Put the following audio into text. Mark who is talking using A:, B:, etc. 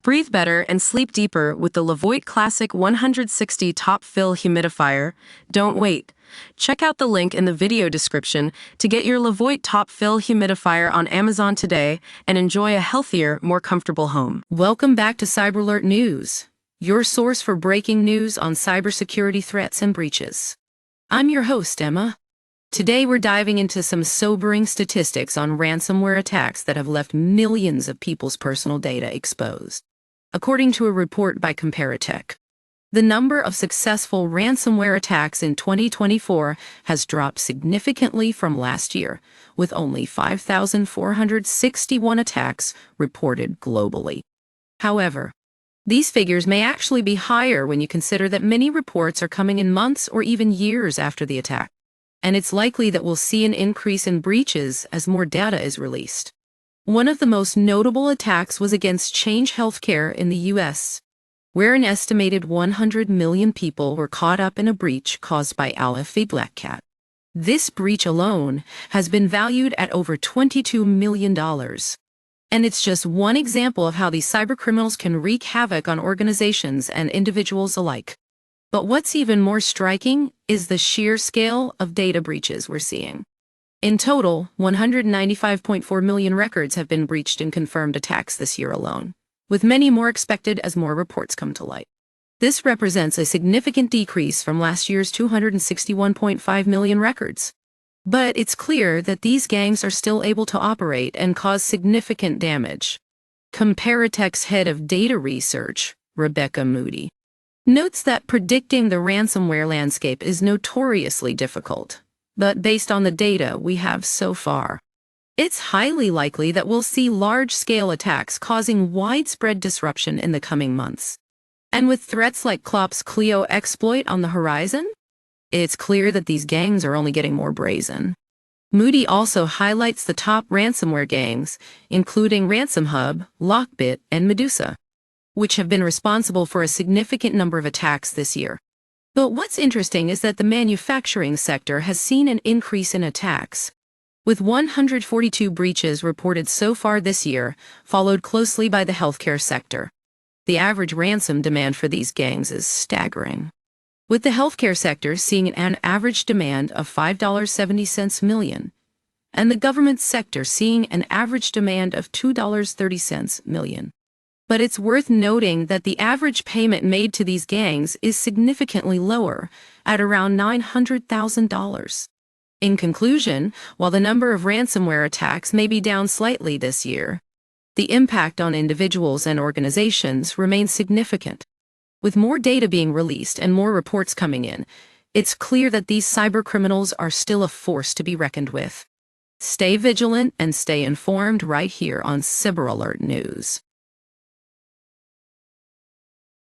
A: Breathe better and sleep deeper with the Levoit Classic 160 Top Fill Humidifier. Don't wait. Check out the link in the video description to get your Levoit Top Fill Humidifier on Amazon today and enjoy a healthier, more comfortable home.
B: Welcome back to CyberAlert News, your source for breaking news on cybersecurity threats and breaches. I'm your host, Emma. Today we're diving into some sobering statistics on ransomware attacks that have left millions of people's personal data exposed. According to a report by Comparitech, the number of successful ransomware attacks in 2024 has dropped significantly from last year, with only 5,461 attacks reported globally. However, these figures may actually be higher when you consider that many reports are coming in months or even years after the attack, and it's likely that we'll see an increase in breaches as more data is released. One of the most notable attacks was against Change Healthcare in the U.S., where an estimated 100 million people were caught up in a breach caused by LFV Black Cat. This breach alone has been valued at over $22 million. And it's just one example of how these cybercriminals can wreak havoc on organizations and individuals alike. But what's even more striking is the sheer scale of data breaches we're seeing. In total, 195.4 million records have been breached in confirmed attacks this year alone, with many more expected as more reports come to light. This represents a significant decrease from last year's 261.5 million records. But it's clear that these gangs are still able to operate and cause significant damage. Comparitech's head of data research, Rebecca Moody, notes that predicting the ransomware landscape is notoriously difficult. But based on the data we have so far, it's highly likely that we'll see large-scale attacks causing widespread disruption in the coming months. And with threats like Klopp's Clio exploit on the horizon, it's clear that these gangs are only getting more brazen. Moody also highlights the top ransomware gangs, including RansomHub, Lockbit, and Medusa, which have been responsible for a significant number of attacks this year. But what's interesting is that the manufacturing sector has seen an increase in attacks, with 142 breaches reported so far this year, followed closely by the healthcare sector. The average ransom demand for these gangs is staggering, with the healthcare sector seeing an average demand of $5.70 million, and the government sector seeing an average demand of $2.30 million. But it's worth noting that the average payment made to these gangs is significantly lower, at around $900,000. In conclusion, while the number of ransomware attacks may be down slightly this year, the impact on individuals and organizations remains significant. With more data being released and more reports coming in, it's clear that these cybercriminals are still a force to be reckoned with. Stay vigilant and stay informed right here on CyberAlert News.